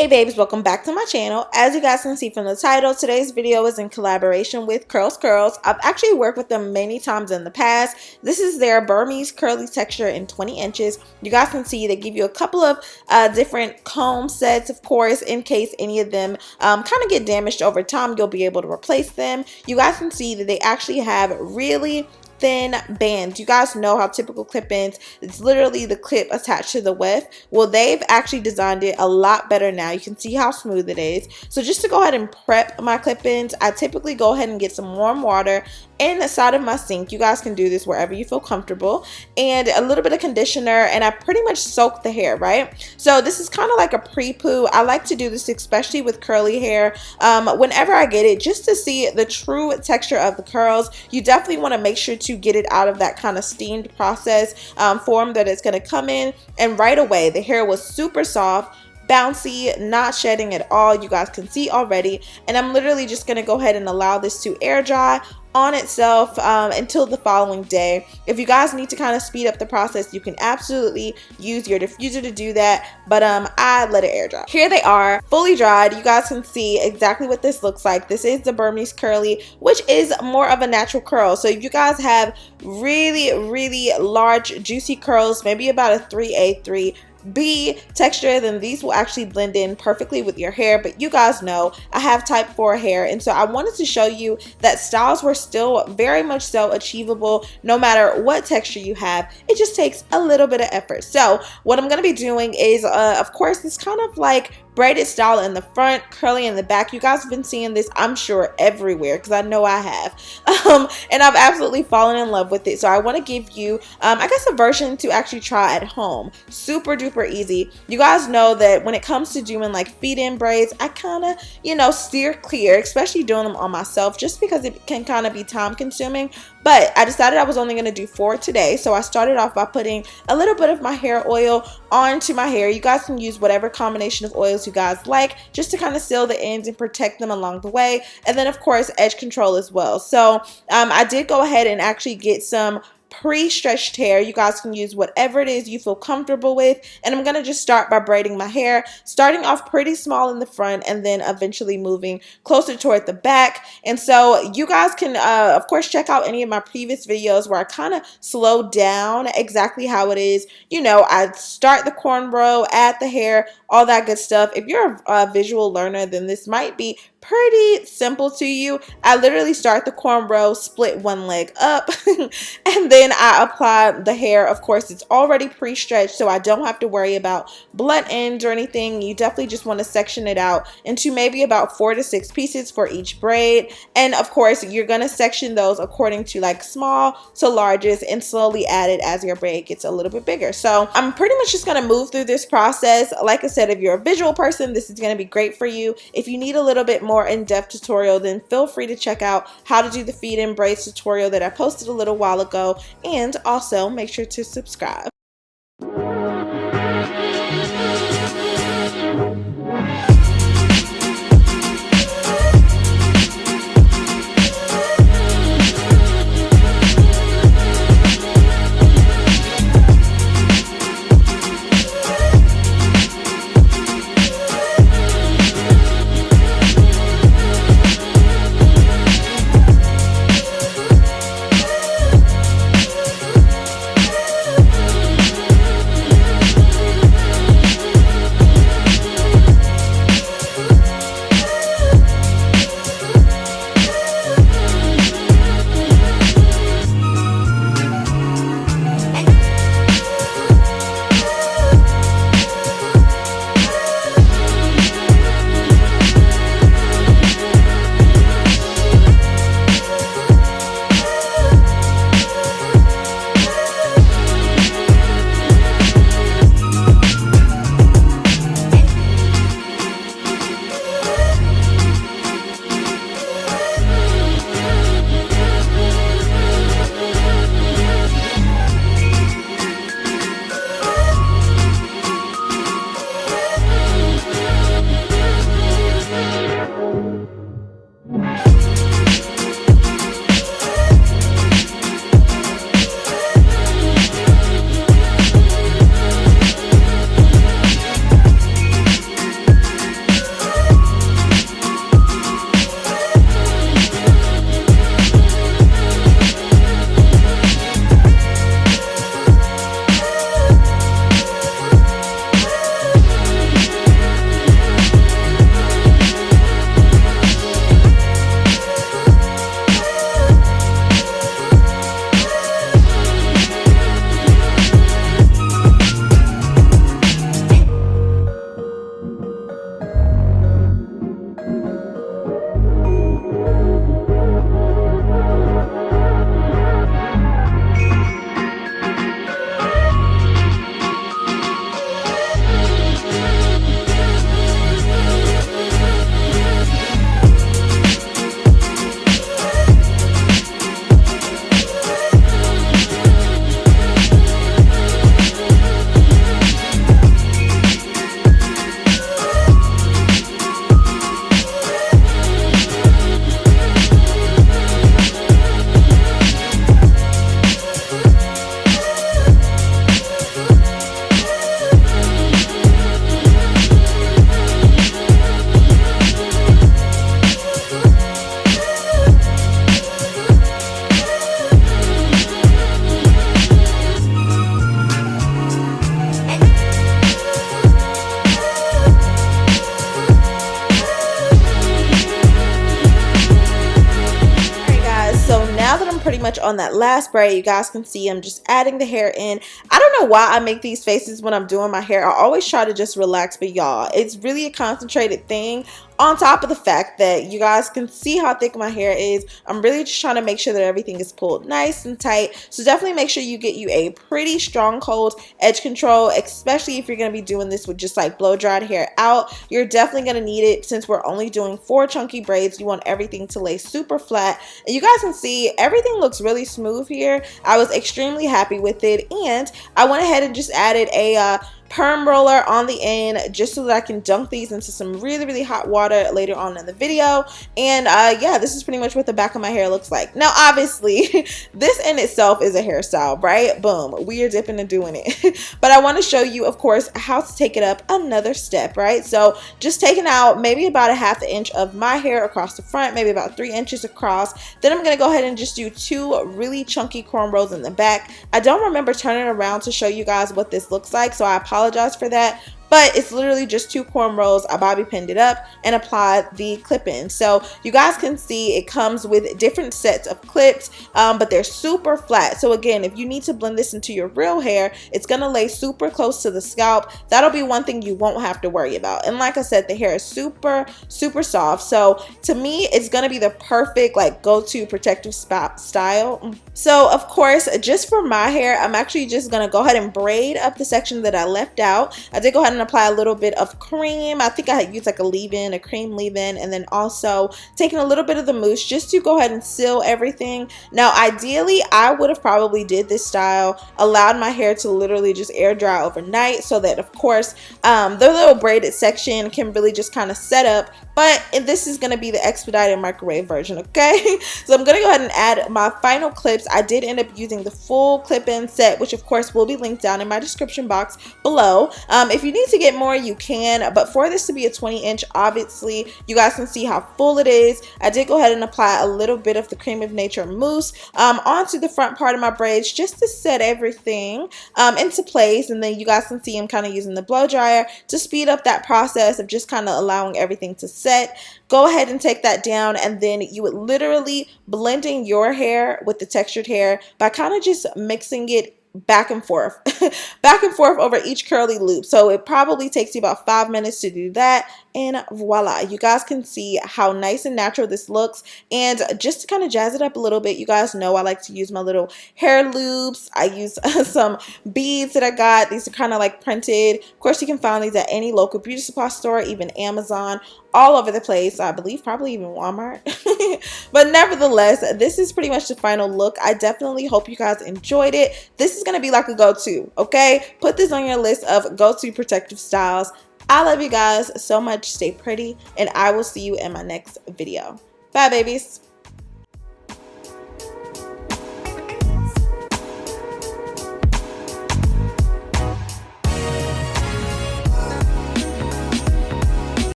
Hey babes, welcome back to my channel. As you guys can see from the title, today's video is in collaboration with CurlsCurls. I've actually worked with them many times in the past. This is their Burmese curly texture in 20 inches. You guys can see they give you a couple of different comb sets, of course, in case any of them kind of get damaged over time. You'll be able to replace them. You guys can see that they actually have really thin bands. You guys know how typical clip-ins, it's literally the clip attached to the weft. Well, they've actually designed it a lot better now. You can see how smooth it is. So just to go ahead and prep my clip-ins, I typically go ahead and get some warm water in the side of my sink. You guys can do this wherever you feel comfortable, and a little bit of conditioner, and I pretty much soak the hair, right? So this is kind of like a pre-poo. I like to do this especially with curly hair whenever I get it, just to see the true texture of the curls. You definitely want to make sure to get it out of that kind of steamed process form that it's going to come in, and right away the hair was super soft, bouncy, not shedding at all. You guys can see already, and I'm literally just going to go ahead and allow this to air dry on itself until the following day. If you guys need to kind of speed up the process, you can absolutely use your diffuser to do that, but I let it air dry. Here they are, fully dried. You guys can see exactly what this looks like. This is the Burmese curly, which is more of a natural curl. So if you guys have really large juicy curls, maybe about a 3A, 3B texture, then these will actually blend in perfectly with your hair. But you guys know I have type 4 hair, and so I wanted to show you that styles were still very much so achievable no matter what texture you have. It just takes a little bit of effort. So what I'm going to be doing is of course this kind of like braided style in the front, curly in the back. You guys have been seeing this, I'm sure, everywhere, because I know I have. And I've absolutely fallen in love with it. So I want to give you, I guess, a version to actually try at home. Super duper easy. You guys know that when it comes to doing like feed-in braids, I kind of, you know, steer clear, especially doing them on myself, just because it can kind of be time consuming. But I decided I was only going to do 4 today. So I started off by putting a little bit of my hair oil onto my hair. You guys can use whatever combination of oils you guys like, just to kind of seal the ends and protect them along the way. And then of course edge control as well. So I did go ahead and actually get some pre-stretched hair. You guys can use whatever it is you feel comfortable with, and I'm gonna just start by braiding my hair, starting off pretty small in the front and then eventually moving closer toward the back. And so you guys can of course check out any of my previous videos where I kind of slow down exactly how it is. You know, I start the cornrow, add the hair, all that good stuff. If you're a visual learner, then this might be pretty simple to you. I literally start the cornrow, split one leg up, and then I apply the hair. Of course, it's already pre-stretched, so I don't have to worry about blunt ends or anything. You definitely just want to section it out into maybe about 4 to 6 pieces for each braid. And of course, you're going to section those according to like small to largest, and slowly add it as your braid gets a little bit bigger. So I'm pretty much just going to move through this process. Like I said, if you're a visual person, this is going to be great for you. If you need a little bit more in-depth tutorial, then feel free to check out how to do the feed-in braids tutorial that I posted a little while ago, and also make sure to subscribe. much on that last braid. You guys can see I'm just adding the hair in. I don't know why I make these faces when I'm doing my hair. I always try to just relax, but y'all, it's really a concentrated thing. On top of the fact that you guys can see how thick my hair is, I'm really just trying to make sure that everything is pulled nice and tight. So definitely make sure you get you a pretty strong cold edge control, especially if you're going to be doing this with just like blow dried hair out. You're definitely going to need it since we're only doing 4 chunky braids. You want everything to lay super flat. And you guys can see everything looks really smooth here. I was extremely happy with it, and I went ahead and just added a perm roller on the end just so that I can dunk these into some really hot water later on in the video. And yeah, this is pretty much what the back of my hair looks like. Now obviously this in itself is a hairstyle, right? Boom, we are dipping and doing it. But I want to show you, of course, how to take it up another step, right? So just taking out maybe about a ½ inch of my hair across the front, maybe about 3 inches across. Then I'm going to go ahead and just do 2 really chunky cornrows in the back. I don't remember turning around to show you guys what this looks like, so I apologize for that, but it's literally just 2 cornrows. I bobby pinned it up and applied the clip-in. So you guys can see it comes with different sets of clips, but they're super flat. So again, if you need to blend this into your real hair, it's gonna lay super close to the scalp. That'll be one thing you won't have to worry about. And like I said, the hair is super soft. So to me, it's gonna be the perfect like go-to protective style. So of course, just for my hair, I'm actually just gonna go ahead and braid up the section that I left out. I did go ahead and apply a little bit of cream. I think I had used like a leave-in, a cream leave-in, and then also taking a little bit of the mousse just to go ahead and seal everything. Now ideally, I would have probably did this style, allowed my hair to literally just air dry overnight so that of course the little braided section can really just kind of set up. But this is going to be the expedited microwave version, okay? So I'm going to go ahead and add my final clips. I did end up using the full clip-in set, which of course will be linked down in my description box below. If you need to get more, you can, but for this to be a 20-inch, obviously you guys can see how full it is. I did go ahead and apply a little bit of the Cream of Nature mousse onto the front part of my braids just to set everything into place. And then you guys can see I'm kind of using the blow dryer to speed up that process of just kind of allowing everything to set. Go ahead and take that down, and then you would literally blending your hair with the textured hair by kind of just mixing it back and forth over each curly loop. So it probably takes you about 5 minutes to do that, and voila, you guys can see how nice and natural this looks. And just to kind of jazz it up a little bit, you guys know I like to use my little hair loops. I use some beads that I got. These are kind of like printed. Of course, you can find these at any local beauty supply store, even Amazon, all over the place. I believe probably even Walmart. But nevertheless, this is pretty much the final look. I definitely hope you guys enjoyed it. This is going to be like a go-to, okay? Put this on your list of go-to protective styles. I love you guys so much. Stay pretty, and I will see you in my next video. Bye, babies.